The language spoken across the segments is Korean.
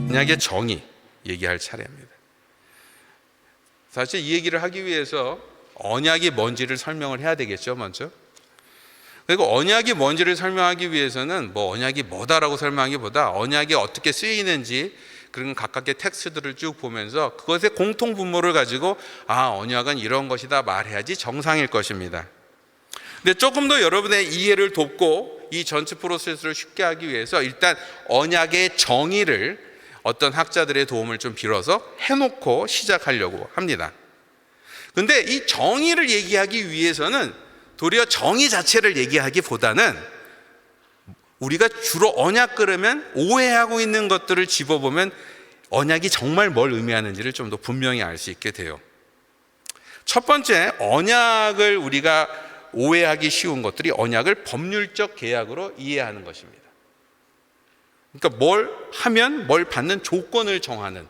언약의 정의 얘기할 차례입니다. 사실 이 얘기를 하기 위해서 언약이 뭔지를 설명을 해야 되겠죠, 먼저. 그리고 언약이 뭔지를 설명하기 위해서는 언약이 뭐다라고 설명하기보다 언약이 어떻게 쓰이는지 그런 각각의 텍스트들을 쭉 보면서 그것의 공통 분모를 가지고 언약은 이런 것이다 말해야지 정상일 것입니다. 근데 조금 더 여러분의 이해를 돕고 이 전체 프로세스를 쉽게 하기 위해서 일단 언약의 정의를 어떤 학자들의 도움을 좀 빌어서 해놓고 시작하려고 합니다. 근데 이 정의를 얘기하기 위해서는 도리어 정의 자체를 얘기하기보다는 우리가 주로 언약 그러면 오해하고 있는 것들을 집어보면 언약이 정말 뭘 의미하는지를 좀 더 분명히 알 수 있게 돼요. 첫 번째, 언약을 우리가 오해하기 쉬운 것들이 언약을 법률적 계약으로 이해하는 것입니다. 그러니까 뭘 하면 뭘 받는 조건을 정하는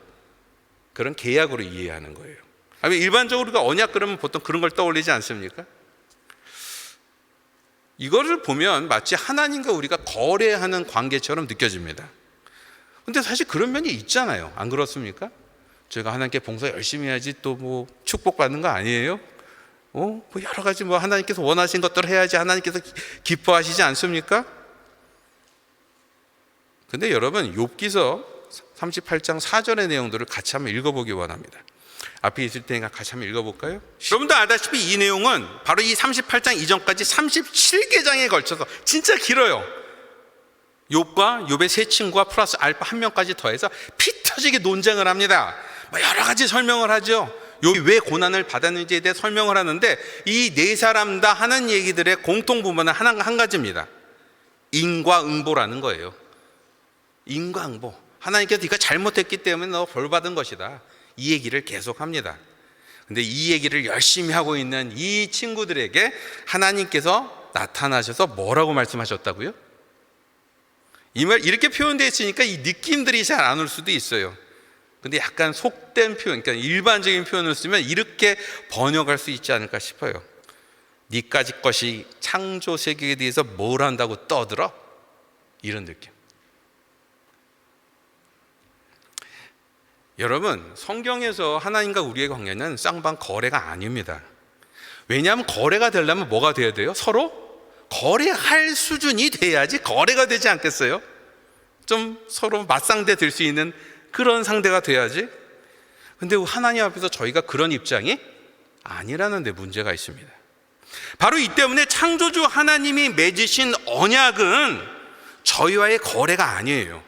그런 계약으로 이해하는 거예요. 일반적으로 우리가 언약 그러면 보통 그런 걸 떠올리지 않습니까? 이거를 보면 마치 하나님과 우리가 거래하는 관계처럼 느껴집니다. 근데 사실 그런 면이 있잖아요. 안 그렇습니까? 저희가 하나님께 봉사 열심히 해야지 또 축복받는 거 아니에요? 여러 가지 하나님께서 원하신 것들을 해야지 하나님께서 기뻐하시지 않습니까? 근데 여러분, 욥기서 38장 4절의 내용들을 같이 한번 읽어보기 원합니다. 앞에 있을 테니까 같이 한번 읽어볼까요? 여러분도 알다시피 이 내용은 바로 이 38장 이전까지 37계장에 걸쳐서 진짜 길어요. 욥과 욥의 세 친구와 플러스 알파 한 명까지 더해서 피 터지게 논쟁을 합니다. 여러 가지 설명을 하죠. 욥이 왜 고난을 받았는지에 대해 설명을 하는데 이 네 사람 다 하는 얘기들의 공통 부분은 한 가지입니다. 인과응보라는 거예요. 인과응보. 하나님께서 네가 잘못했기 때문에 너 벌 받은 것이다. 이 얘기를 계속 합니다. 근데 이 얘기를 열심히 하고 있는 이 친구들에게 하나님께서 나타나셔서 뭐라고 말씀하셨다고요? 이 말 이렇게 표현되어 있으니까 이 느낌들이 잘 안 올 수도 있어요. 근데 약간 속된 표현, 그러니까 일반적인 표현을 쓰면 이렇게 번역할 수 있지 않을까 싶어요. 니까짓 것이 창조 세계에 대해서 뭘 한다고 떠들어? 이런 느낌. 여러분, 성경에서 하나님과 우리의 관계는 쌍방 거래가 아닙니다. 왜냐하면 거래가 되려면 뭐가 돼야 돼요? 서로 거래할 수준이 돼야지 거래가 되지 않겠어요? 좀 서로 맞상대 될 수 있는 그런 상대가 돼야지. 근데 하나님 앞에서 저희가 그런 입장이 아니라는 데 문제가 있습니다. 바로 이 때문에 창조주 하나님이 맺으신 언약은 저희와의 거래가 아니에요.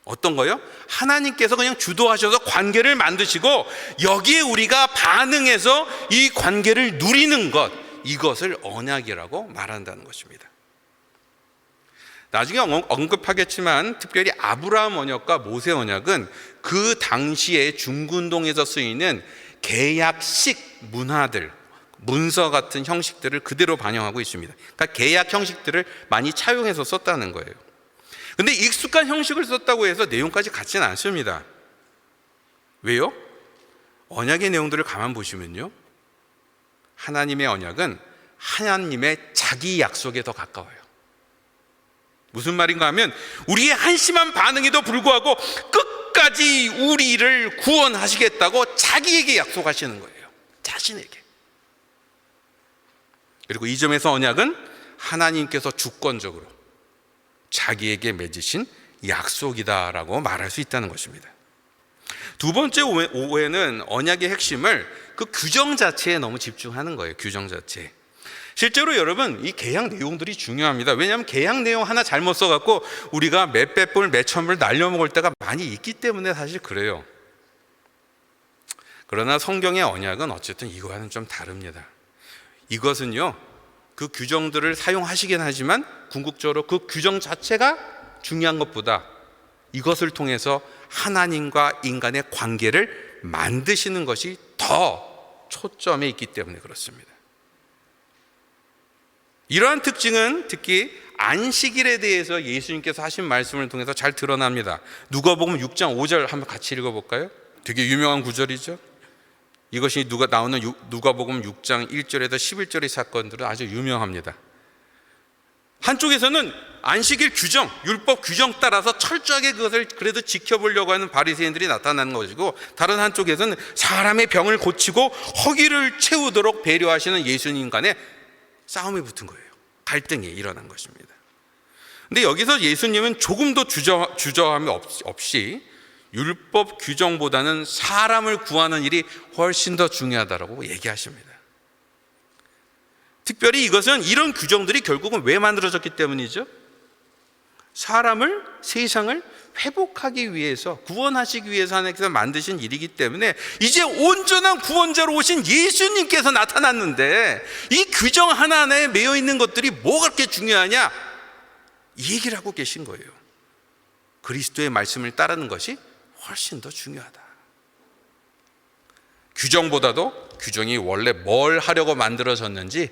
어떤 거요? 하나님께서 그냥 주도하셔서 관계를 만드시고 여기에 우리가 반응해서 이 관계를 누리는 것, 이것을 언약이라고 말한다는 것입니다. 나중에 언급하겠지만 특별히 아브라함 언약과 모세 언약은 그 당시에 중근동에서 쓰이는 계약식 문화들, 문서 같은 형식들을 그대로 반영하고 있습니다. 그러니까 계약 형식들을 많이 차용해서 썼다는 거예요. 근데 익숙한 형식을 썼다고 해서 내용까지 같지는 않습니다. 왜요? 언약의 내용들을 가만 보시면요, 하나님의 언약은 하나님의 자기 약속에 더 가까워요. 무슨 말인가 하면 우리의 한심한 반응에도 불구하고 끝까지 우리를 구원하시겠다고 자기에게 약속하시는 거예요. 자신에게. 그리고 이 점에서 언약은 하나님께서 주권적으로 자기에게 맺으신 약속이다라고 말할 수 있다는 것입니다. 두 번째 오해는 언약의 핵심을 그 규정 자체에 너무 집중하는 거예요. 규정 자체. 실제로 여러분, 이 계약 내용들이 중요합니다. 왜냐하면 계약 내용 하나 잘못 써갖고 우리가 몇백 불, 몇천 불 날려먹을 때가 많이 있기 때문에 사실 그래요. 그러나 성경의 언약은 어쨌든 이거와는 좀 다릅니다. 이것은요, 그 규정들을 사용하시긴 하지만 궁극적으로 그 규정 자체가 중요한 것보다 이것을 통해서 하나님과 인간의 관계를 만드시는 것이 더 초점에 있기 때문에 그렇습니다. 이러한 특징은 특히 안식일에 대해서 예수님께서 하신 말씀을 통해서 잘 드러납니다. 누가복음 6장 5절 한번 같이 읽어볼까요? 되게 유명한 구절이죠. 이것이 나오는 누가복음 6장 1절에서 11절의 사건들은 아주 유명합니다. 한쪽에서는 안식일 규정, 율법 규정 따라서 철저하게 그것을 그래도 지켜보려고 하는 바리새인들이 나타나는 것이고, 다른 한쪽에서는 사람의 병을 고치고 허기를 채우도록 배려하시는 예수님 간에 싸움이 붙은 거예요. 갈등이 일어난 것입니다. 근데 여기서 예수님은 조금도 주저함이 없이 율법 규정보다는 사람을 구하는 일이 훨씬 더 중요하다고 얘기하십니다. 특별히 이것은 이런 규정들이 결국은 왜 만들어졌기 때문이죠? 사람을, 세상을 회복하기 위해서, 구원하시기 위해서 하나님께서 만드신 일이기 때문에 이제 온전한 구원자로 오신 예수님께서 나타났는데 이 규정 하나하나에 매여 있는 것들이 뭐가 그렇게 중요하냐? 이 얘기를 하고 계신 거예요. 그리스도의 말씀을 따르는 것이 훨씬 더 중요하다. 규정보다도 규정이 원래 뭘 하려고 만들어졌는지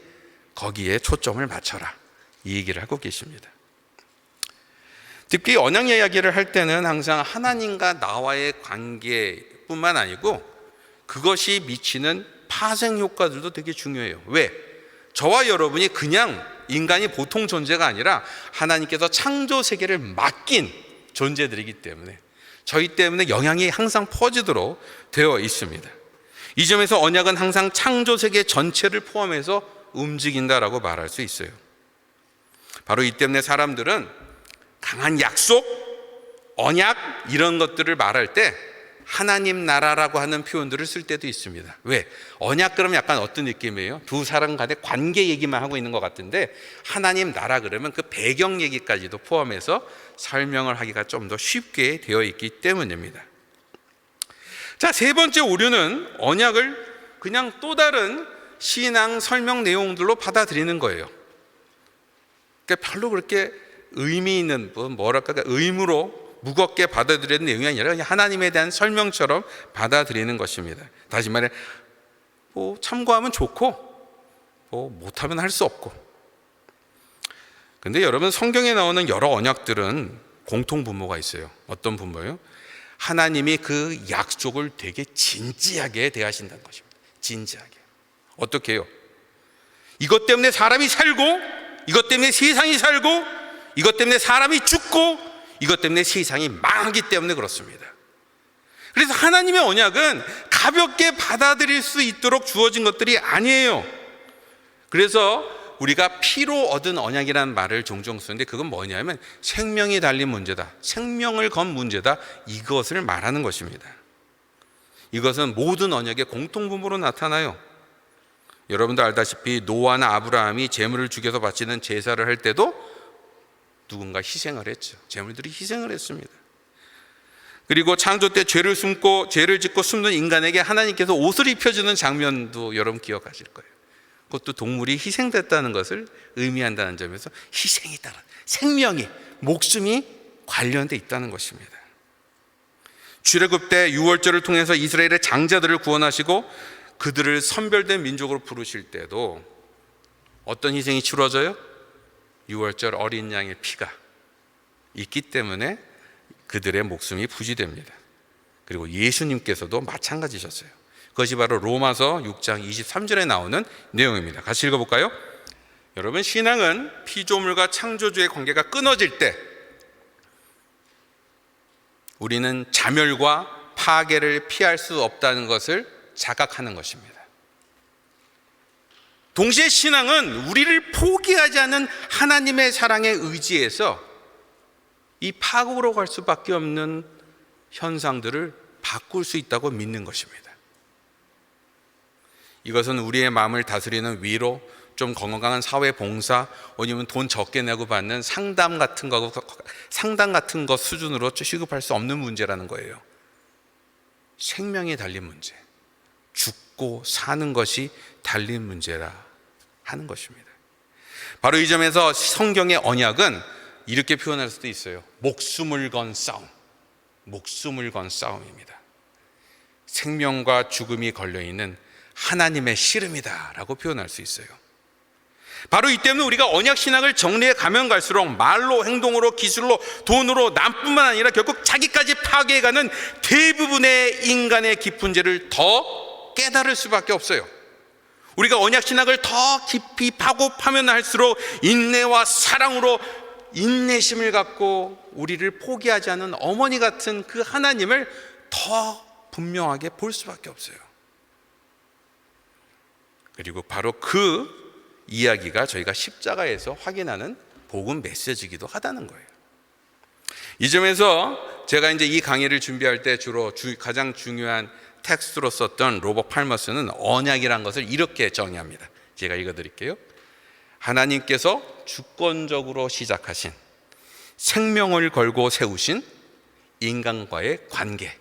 거기에 초점을 맞춰라, 이 얘기를 하고 계십니다. 특히 언약 이야기를 할 때는 항상 하나님과 나와의 관계뿐만 아니고 그것이 미치는 파생 효과들도 되게 중요해요. 왜? 저와 여러분이 그냥 인간이 보통 존재가 아니라 하나님께서 창조 세계를 맡긴 존재들이기 때문에 저희 때문에 영향이 항상 퍼지도록 되어 있습니다. 이 점에서 언약은 항상 창조 세계 전체를 포함해서 움직인다라고 말할 수 있어요. 바로 이 때문에 사람들은 강한 약속, 언약 이런 것들을 말할 때 하나님 나라라고 하는 표현들을 쓸 때도 있습니다. 왜? 언약 그러면 약간 어떤 느낌이에요? 두 사람 간의 관계 얘기만 하고 있는 것 같은데 하나님 나라 그러면 그 배경 얘기까지도 포함해서 설명을 하기가 좀 더 쉽게 되어 있기 때문입니다. 자, 세 번째 오류는 언약을 그냥 또 다른 신앙 설명 내용들로 받아들이는 거예요. 그러니까 별로 그렇게 의미 있는, 뭐랄까, 의무로 무겁게 받아들이는 내용이 아니라 그냥 하나님에 대한 설명처럼 받아들이는 것입니다. 다시 말해, 참고하면 좋고, 못하면 할 수 없고. 근데 여러분, 성경에 나오는 여러 언약들은 공통 분모가 있어요. 어떤 분모예요? 하나님이 그 약속을 되게 진지하게 대하신다는 것입니다. 진지하게. 어떻게 해요? 이것 때문에 사람이 살고, 이것 때문에 세상이 살고, 이것 때문에 사람이 죽고, 이것 때문에 세상이 망하기 때문에 그렇습니다. 그래서 하나님의 언약은 가볍게 받아들일 수 있도록 주어진 것들이 아니에요. 그래서 우리가 피로 얻은 언약이라는 말을 종종 쓰는데 그건 뭐냐면 생명이 달린 문제다, 생명을 건 문제다, 이것을 말하는 것입니다. 이것은 모든 언약의 공통분모로 나타나요. 여러분도 알다시피 노아나 아브라함이 제물을 죽여서 바치는 제사를 할 때도 누군가 희생을 했죠. 제물들이 희생을 했습니다. 그리고 창조 때 죄를 짓고 숨는 인간에게 하나님께서 옷을 입혀주는 장면도 여러분 기억하실 거예요. 그것도 동물이 희생됐다는 것을 의미한다는 점에서 희생이 따라 생명이, 목숨이 관련돼 있다는 것입니다. 출애굽 때 유월절을 통해서 이스라엘의 장자들을 구원하시고 그들을 선별된 민족으로 부르실 때도 어떤 희생이 치러져요? 유월절 어린 양의 피가 있기 때문에 그들의 목숨이 부지됩니다. 그리고 예수님께서도 마찬가지셨어요. 그것이 바로 로마서 6장 23절에 나오는 내용입니다. 같이 읽어볼까요? 여러분, 신앙은 피조물과 창조주의 관계가 끊어질 때 우리는 자멸과 파괴를 피할 수 없다는 것을 자각하는 것입니다. 동시에 신앙은 우리를 포기하지 않는 하나님의 사랑에 의지해서 이 파국으로 갈 수밖에 없는 현상들을 바꿀 수 있다고 믿는 것입니다. 이것은 우리의 마음을 다스리는 위로, 좀 건강한 사회 봉사, 아니면 돈 적게 내고 받는 상담 같은 것 수준으로 취급할 수 없는 문제라는 거예요. 생명이 달린 문제, 죽고 사는 것이 달린 문제라 하는 것입니다. 바로 이 점에서 성경의 언약은 이렇게 표현할 수도 있어요. 목숨을 건 싸움, 목숨을 건 싸움입니다. 생명과 죽음이 걸려있는 하나님의 씨름이다 라고 표현할 수 있어요. 바로 이 때문에 우리가 언약 신학을 정리해 가면 갈수록 말로, 행동으로, 기술로, 돈으로, 남뿐만 아니라 결국 자기까지 파괴해가는 대부분의 인간의 깊은 죄를 더 깨달을 수밖에 없어요. 우리가 언약 신학을 더 깊이 파고 파면 할수록 인내와 사랑으로 인내심을 갖고 우리를 포기하지 않는 어머니 같은 그 하나님을 더 분명하게 볼 수밖에 없어요. 그리고 바로 그 이야기가 저희가 십자가에서 확인하는 복음 메시지이기도 하다는 거예요. 이 점에서 제가 이제 이 강의를 준비할 때 주로 가장 중요한 텍스트로 썼던 로버트 팔머스는 언약이라는 것을 이렇게 정의합니다. 제가 읽어드릴게요. 하나님께서 주권적으로 시작하신 생명을 걸고 세우신 인간과의 관계,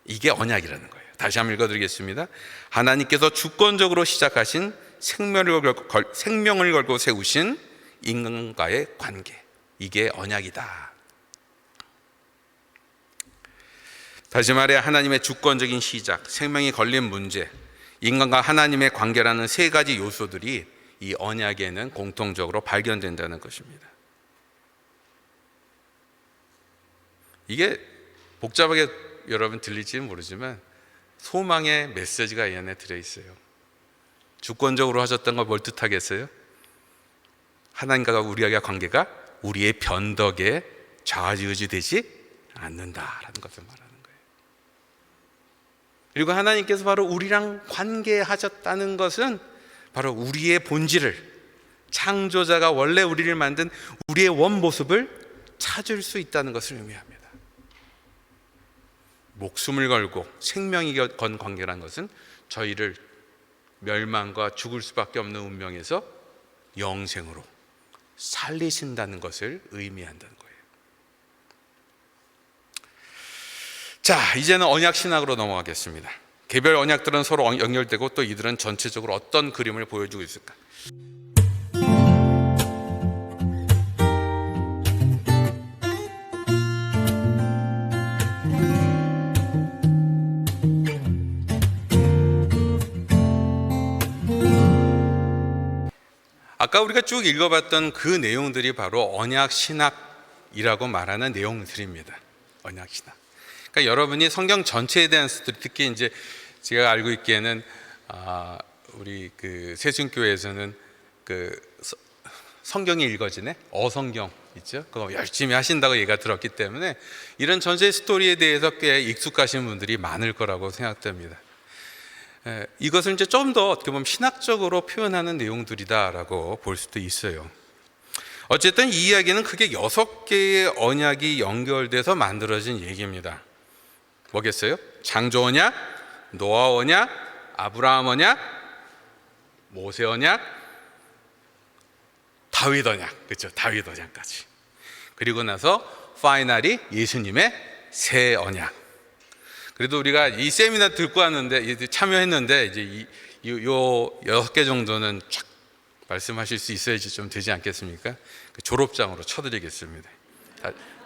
이게 언약이라는 거예요. 다시 한번 읽어드리겠습니다. 하나님께서 주권적으로 시작하신 생명을 걸고 세우신 인간과의 관계, 이게 언약이다. 다시 말해 하나님의 주권적인 시작, 생명이 걸린 문제, 인간과 하나님의 관계라는 세 가지 요소들이 이 언약에는 공통적으로 발견된다는 것입니다. 이게 복잡하게 여러분 들릴지는 모르지만 소망의 메시지가 이 안에 들어있어요. 주권적으로 하셨던 걸 뭘 뜻하겠어요? 하나님과 우리의 관계가 우리의 변덕에 좌지우지되지 않는다라는 것을 말합니다. 그리고 하나님께서 바로 우리랑 관계하셨다는 것은 바로 우리의 본질을, 창조자가 원래 우리를 만든 우리의 원모습을 찾을 수 있다는 것을 의미합니다. 목숨을 걸고 생명이 건 관계라는 것은 저희를 멸망과 죽을 수밖에 없는 운명에서 영생으로 살리신다는 것을 의미한다는 거예요. 자, 이제는 언약 신학으로 넘어가겠습니다. 개별 언약들은 서로 연결되고 또 이들은 전체적으로 어떤 그림을 보여주고 있을까? 아까 우리가 쭉 읽어봤던 그 내용들이 바로 언약 신학이라고 말하는 내용들입니다. 언약 신학. 그러니까 여러분이 성경 전체에 대한 스토리, 특히 이제 제가 알고 있기에는 우리 그 세순교회에서는 그 성경이 읽어지네 어성경 있죠. 그거 열심히 하신다고 얘기가 들었기 때문에 이런 전체 스토리에 대해서 꽤 익숙하신 분들이 많을 거라고 생각됩니다. 이것을 이제 좀 더 어떻게 보면 신학적으로 표현하는 내용들이다라고 볼 수도 있어요. 어쨌든 이 이야기는 크게 6개의 언약이 연결돼서 만들어진 얘기입니다. 뭐겠어요? 창조 언약, 노아 언약, 아브라함 언약, 모세 언약, 다윗 언약, 그렇죠? 다윗 언약까지. 그리고 나서 파이널이 예수님의 새 언약. 그래도 우리가 이 세미나 듣고 왔는데 참여했는데 이제 요 6개 정도는 쫙 말씀하실 수 있어야지 좀 되지 않겠습니까? 졸업장으로 쳐드리겠습니다.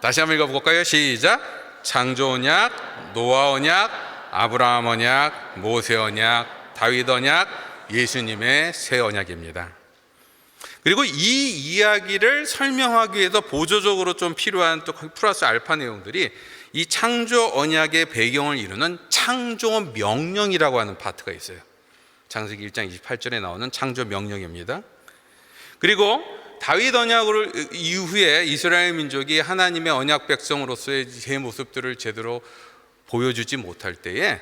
다시 한번 읽어볼까요? 시작. 창조 언약, 노아 언약, 아브라함 언약, 모세 언약, 다윗 언약, 예수님의 새 언약입니다. 그리고 이 이야기를 설명하기 위해서 보조적으로 좀 필요한 또 플러스 알파 내용들이 이 창조 언약의 배경을 이루는 창조 명령이라고 하는 파트가 있어요. 창세기 1장 28절에 나오는 창조 명령입니다. 그리고 다윗 언약을 이후에 이스라엘 민족이 하나님의 언약 백성으로서의 제 모습들을 제대로 보여주지 못할 때에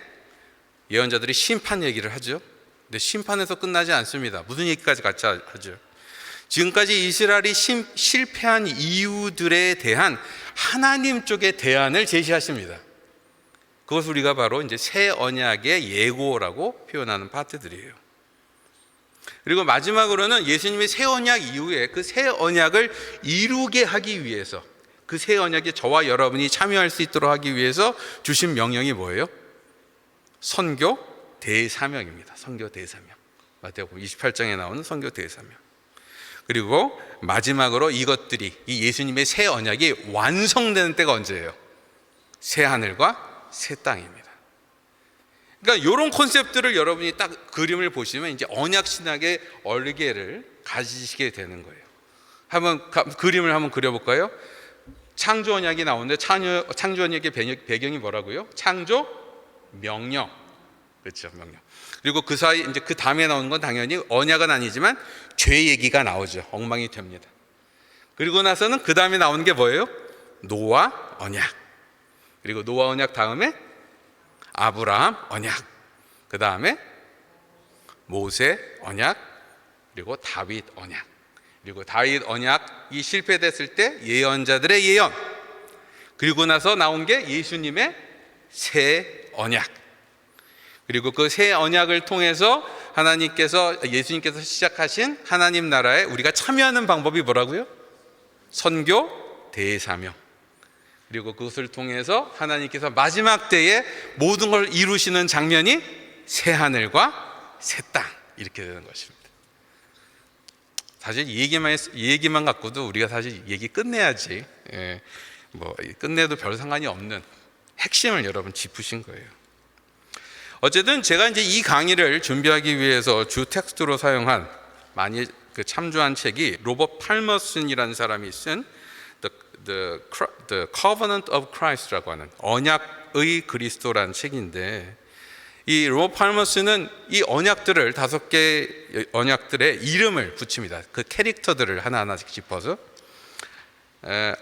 예언자들이 심판 얘기를 하죠. 근데 심판에서 끝나지 않습니다. 무슨 얘기까지 같이 하죠? 지금까지 이스라엘이 실패한 이유들에 대한 하나님 쪽의 대안을 제시하십니다. 그것을 우리가 바로 이제 새 언약의 예고라고 표현하는 파트들이에요. 그리고 마지막으로는 예수님의 새 언약 이후에 그 새 언약을 이루게 하기 위해서, 그 새 언약에 저와 여러분이 참여할 수 있도록 하기 위해서 주신 명령이 뭐예요? 선교 대사명입니다. 선교 대사명. 마태복음 28장에 나오는 선교 대사명. 그리고 마지막으로 이것들이, 이 예수님의 새 언약이 완성되는 때가 언제예요? 새 하늘과 새 땅입니다. 그러니까 이런 컨셉들을 여러분이 딱 그림을 보시면 이제 언약 신학의 얼개를 가지시게 되는 거예요. 한번 그림을 한번 그려볼까요? 창조 언약이 나오는데 창조 언약의 배경이 뭐라고요? 창조 명령. 그렇죠, 명령. 그리고 그 사이 이제 그 다음에 나오는 건 당연히 언약은 아니지만 죄 얘기가 나오죠. 엉망이 됩니다. 그리고 나서는 그 다음에 나오는 게 뭐예요? 노아 언약. 그리고 노아 언약 다음에 아브라함 언약. 그 다음에 모세 언약. 그리고 다윗 언약. 그리고 다윗 언약이 실패됐을 때 예언자들의 예언. 그리고 나서 나온 게 예수님의 새 언약. 그리고 그 새 언약을 통해서 예수님께서 시작하신 하나님 나라에 우리가 참여하는 방법이 뭐라고요? 선교, 대사명. 그리고 그것을 통해서 하나님께서 마지막 때에 모든 걸 이루시는 장면이 새 하늘과 새 땅, 이렇게 되는 것입니다. 사실 이 얘기만 갖고도 우리가 사실 얘기 끝내야지, 끝내도 별 상관이 없는 핵심을 여러분 짚으신 거예요. 어쨌든 제가 이제 이 강의를 준비하기 위해서 주 텍스트로 사용한, 많이 참조한 책이 로버트 팔머슨이라는 사람이 쓴 The Covenant of Christ라고 하는 언약의 그리스도라는 책인데, 이 로버트 팔머슨은 이 언약들을 5개 언약들의 이름을 붙입니다. 그 캐릭터들을 하나하나씩 짚어서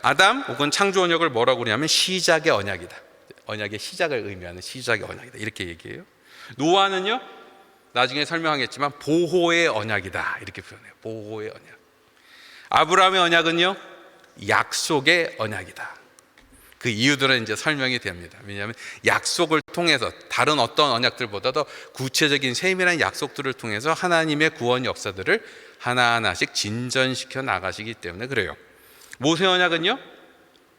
아담 혹은 창조 언약을 뭐라고 그러냐면 시작의 언약이다. 언약의 시작을 의미하는 시작의 언약이다, 이렇게 얘기해요. 노아는요, 나중에 설명하겠지만 보호의 언약이다, 이렇게 표현해요. 보호의 언약. 아브라함의 언약은요, 약속의 언약이다. 그 이유들은 이제 설명이 됩니다. 왜냐하면 약속을 통해서, 다른 어떤 언약들보다도 구체적인 세밀한 약속들을 통해서 하나님의 구원 역사들을 하나하나씩 진전시켜 나가시기 때문에 그래요. 모세 언약은요,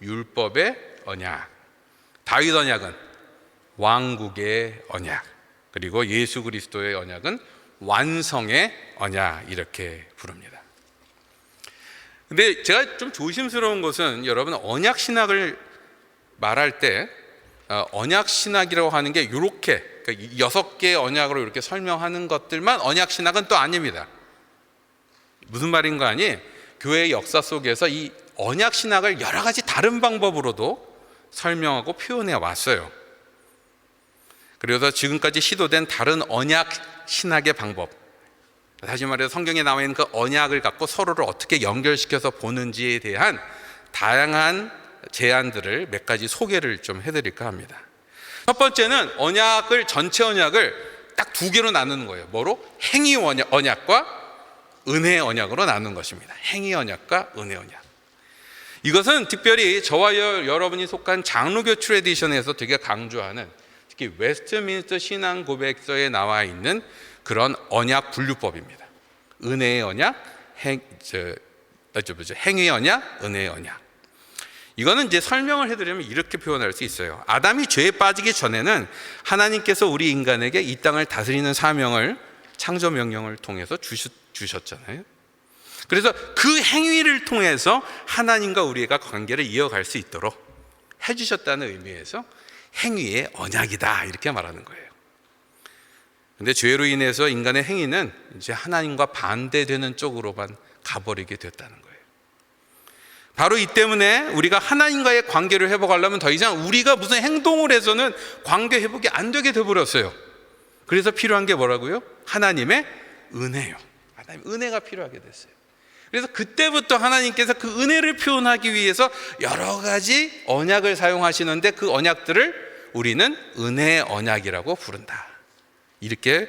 율법의 언약. 다윗 언약은 왕국의 언약. 그리고 예수 그리스도의 언약은 완성의 언약, 이렇게 부릅니다. 근데 제가 좀 조심스러운 것은, 여러분 언약 신학을 말할 때 언약 신학이라고 하는 게 이렇게 6개의 언약으로 이렇게 설명하는 것들만 언약 신학은 또 아닙니다. 무슨 말인가 하니, 교회의 역사 속에서 이 언약 신학을 여러 가지 다른 방법으로도 설명하고 표현해 왔어요. 그래서 지금까지 시도된 다른 언약 신학의 방법, 다시 말해서 성경에 나와 있는 그 언약을 갖고 서로를 어떻게 연결시켜서 보는지에 대한 다양한 제안들을 몇 가지 소개를 좀 해드릴까 합니다. 첫 번째는 전체 언약을 딱 2개로 나누는 거예요. 뭐로? 행위 언약과 은혜 언약으로 나누는 것입니다. 행위 언약과 은혜 언약. 이것은 특별히 저와 여러분이 속한 장로교 트래디션에서 되게 강조하는, 특히 웨스트민스터 신앙 고백서에 나와 있는 그런 언약 분류법입니다. 은혜의 언약, 행위 언약, 은혜의 언약. 이거는 이제 설명을 해드리면 이렇게 표현할 수 있어요. 아담이 죄에 빠지기 전에는 하나님께서 우리 인간에게 이 땅을 다스리는 사명을, 창조 명령을 통해서 주셨잖아요. 그래서 그 행위를 통해서 하나님과 우리가 관계를 이어갈 수 있도록 해주셨다는 의미에서 행위의 언약이다, 이렇게 말하는 거예요. 근데 죄로 인해서 인간의 행위는 이제 하나님과 반대되는 쪽으로만 가버리게 됐다는 거예요. 바로 이 때문에 우리가 하나님과의 관계를 회복하려면 더 이상 우리가 무슨 행동을 해서는 관계 회복이 안 되게 돼버렸어요. 그래서 필요한 게 뭐라고요? 하나님의 은혜요. 하나님의 은혜가 필요하게 됐어요. 그래서 그때부터 하나님께서 그 은혜를 표현하기 위해서 여러 가지 언약을 사용하시는데, 그 언약들을 우리는 은혜의 언약이라고 부른다, 이렇게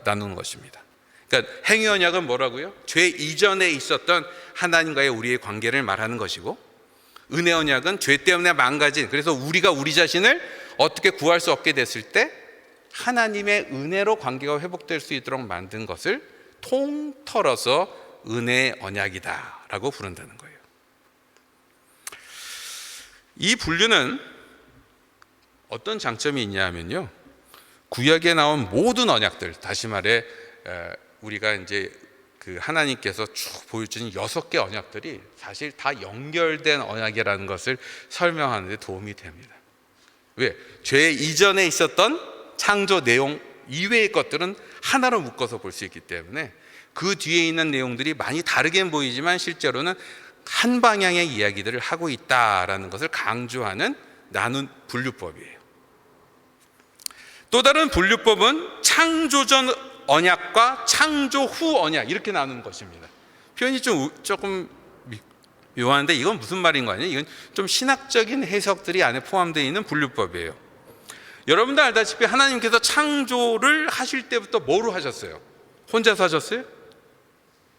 나누는 것입니다. 그러니까 행위 언약은 뭐라고요? 죄 이전에 있었던 하나님과의 우리의 관계를 말하는 것이고, 은혜 언약은 죄 때문에 망가진, 그래서 우리가 우리 자신을 어떻게 구할 수 없게 됐을 때 하나님의 은혜로 관계가 회복될 수 있도록 만든 것을 통틀어서 은혜의 언약이다라고 부른다는 거예요. 이 분류는 어떤 장점이 있냐 하면요, 구약에 나온 모든 언약들, 다시 말해 우리가 이제 그 하나님께서 쭉 보여주신 6개 언약들이 사실 다 연결된 언약이라는 것을 설명하는 데 도움이 됩니다. 왜? 죄 이전에 있었던 창조 내용 이외의 것들은 하나로 묶어서 볼 수 있기 때문에 그 뒤에 있는 내용들이 많이 다르게 보이지만 실제로는 한 방향의 이야기들을 하고 있다라는 것을 강조하는 나눈 분류법이에요. 또 다른 분류법은 창조 전 언약과 창조 후 언약 이렇게 나누는 것입니다. 표현이 조금 묘한데 이건 무슨 말인 거 아니에요? 이건 좀 신학적인 해석들이 안에 포함되어 있는 분류법이에요. 여러분들 알다시피 하나님께서 창조를 하실 때부터 뭐로 하셨어요? 혼자서 하셨어요?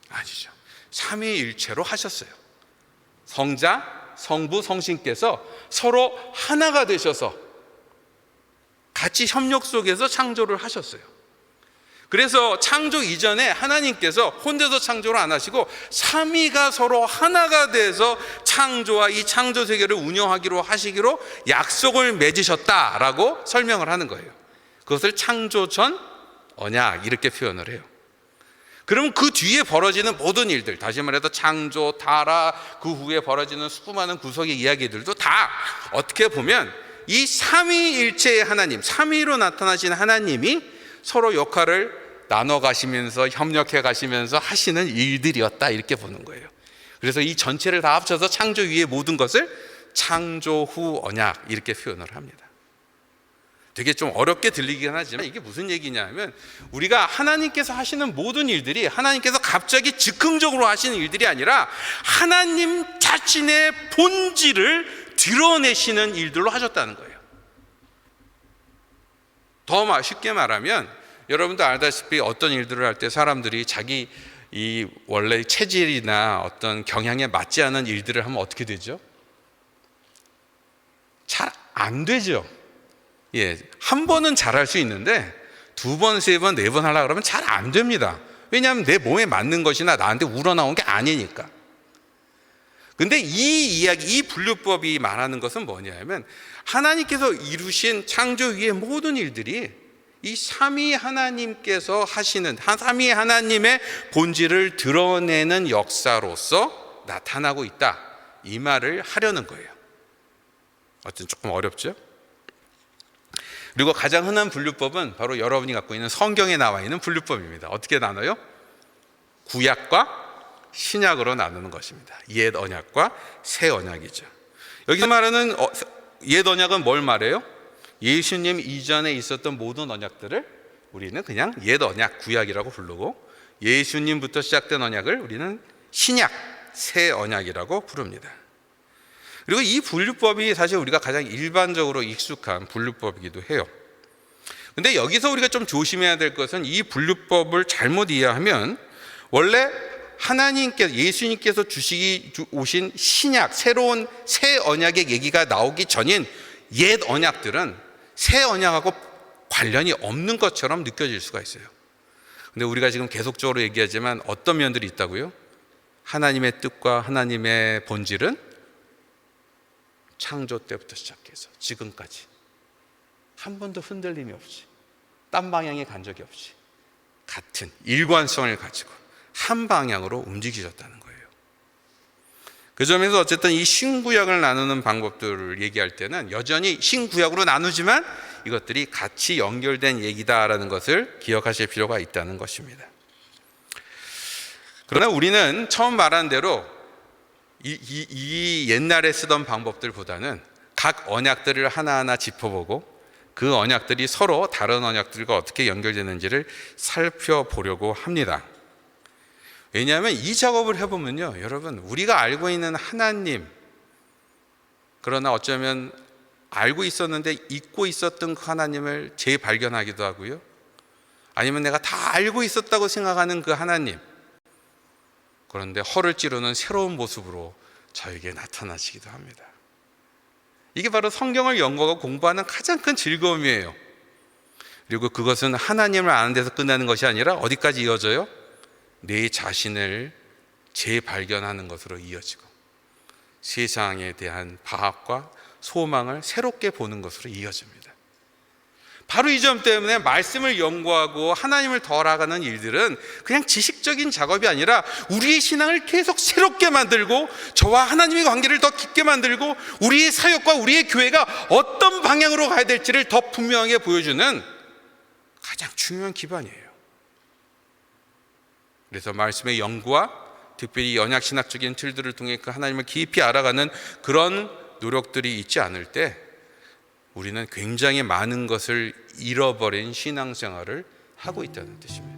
아니죠. 삼위일체로 하셨어요. 성자, 성부, 성신께서 서로 하나가 되셔서 같이 협력 속에서 창조를 하셨어요. 그래서 창조 이전에 하나님께서 혼자서 창조를 안 하시고 삼위가 서로 하나가 돼서 창조와 이 창조 세계를 운영하기로 하시기로 약속을 맺으셨다라고 설명을 하는 거예요. 그것을 창조 전 언약 이렇게 표현을 해요. 그럼 그 뒤에 벌어지는 모든 일들, 다시 말해서 창조, 타락, 그 후에 벌어지는 수많은 구속의 이야기들도 다 어떻게 보면 이 삼위일체의 하나님, 삼위로 나타나신 하나님이 서로 역할을 나눠 가시면서 협력해 가시면서 하시는 일들이었다 이렇게 보는 거예요. 그래서 이 전체를 다 합쳐서 창조 위의 모든 것을 창조 후 언약 이렇게 표현을 합니다. 되게 좀 어렵게 들리긴 하지만 이게 무슨 얘기냐면 우리가 하나님께서 하시는 모든 일들이 하나님께서 갑자기 즉흥적으로 하시는 일들이 아니라 하나님 자신의 본질을 드러내시는 일들로 하셨다는 거예요. 더 쉽게 말하면 여러분도 알다시피 어떤 일들을 할 때 사람들이 자기 이 원래 체질이나 어떤 경향에 맞지 않은 일들을 하면 어떻게 되죠? 잘 안 되죠. 예, 한 번은 잘할 수 있는데 두 번, 세 번, 네 번 하려고 그러면 잘 안 됩니다. 왜냐하면 내 몸에 맞는 것이나 나한테 우러나온 게 아니니까. 근데 이 이야기, 이 분류법이 말하는 것은 뭐냐면 하나님께서 이루신 창조 위의 모든 일들이 이 삼위 하나님께서 하시는 삼위 하나님의 본질을 드러내는 역사로서 나타나고 있다. 이 말을 하려는 거예요. 어쨌든 조금 어렵죠? 그리고 가장 흔한 분류법은 바로 여러분이 갖고 있는 성경에 나와 있는 분류법입니다. 어떻게 나눠요? 구약과 신약으로 나누는 것입니다. 옛 언약과 새 언약이죠. 여기서 말하는 옛 언약은 뭘 말해요? 예수님 이전에 있었던 모든 언약들을 우리는 그냥 옛 언약, 구약이라고 부르고 예수님부터 시작된 언약을 우리는 신약, 새 언약이라고 부릅니다. 그리고 이 분류법이 사실 우리가 가장 일반적으로 익숙한 분류법이기도 해요. 근데 여기서 우리가 좀 조심해야 될 것은 이 분류법을 잘못 이해하면 원래 하나님께서 예수님께서 오신 신약, 새로운 새 언약의 얘기가 나오기 전인 옛 언약들은 새 언약하고 관련이 없는 것처럼 느껴질 수가 있어요. 근데 우리가 지금 계속적으로 얘기하지만 어떤 면들이 있다고요? 하나님의 뜻과 하나님의 본질은 창조 때부터 시작해서 지금까지 한 번도 흔들림이 없이 딴 방향에 간 적이 없이 같은 일관성을 가지고 한 방향으로 움직이셨다는 거예요. 그 점에서 어쨌든 이 신구약을 나누는 방법들을 얘기할 때는 여전히 신구약으로 나누지만 이것들이 같이 연결된 얘기다라는 것을 기억하실 필요가 있다는 것입니다. 그러나 우리는 처음 말한 대로 이 옛날에 쓰던 방법들보다는 각 언약들을 하나하나 짚어보고 그 언약들이 서로 다른 언약들과 어떻게 연결되는지를 살펴보려고 합니다. 왜냐하면 이 작업을 해보면요, 여러분, 우리가 알고 있는 하나님, 그러나 어쩌면 알고 있었는데 잊고 있었던 그 하나님을 재발견하기도 하고요, 아니면 내가 다 알고 있었다고 생각하는 그 하나님, 그런데 허를 찌르는 새로운 모습으로 저에게 나타나시기도 합니다. 이게 바로 성경을 연구하고 공부하는 가장 큰 즐거움이에요. 그리고 그것은 하나님을 아는 데서 끝나는 것이 아니라 어디까지 이어져요? 내 자신을 재발견하는 것으로 이어지고 세상에 대한 파악과 소망을 새롭게 보는 것으로 이어집니다. 바로 이 점 때문에 말씀을 연구하고 하나님을 더 알아가는 일들은 그냥 지식적인 작업이 아니라 우리의 신앙을 계속 새롭게 만들고 저와 하나님의 관계를 더 깊게 만들고 우리의 사역과 우리의 교회가 어떤 방향으로 가야 될지를 더 분명하게 보여주는 가장 중요한 기반이에요. 그래서 말씀의 연구와 특별히 언약신학적인 틀들을 통해 그 하나님을 깊이 알아가는 그런 노력들이 있지 않을 때 우리는 굉장히 많은 것을 잃어버린 신앙생활을 하고 있다는 뜻입니다.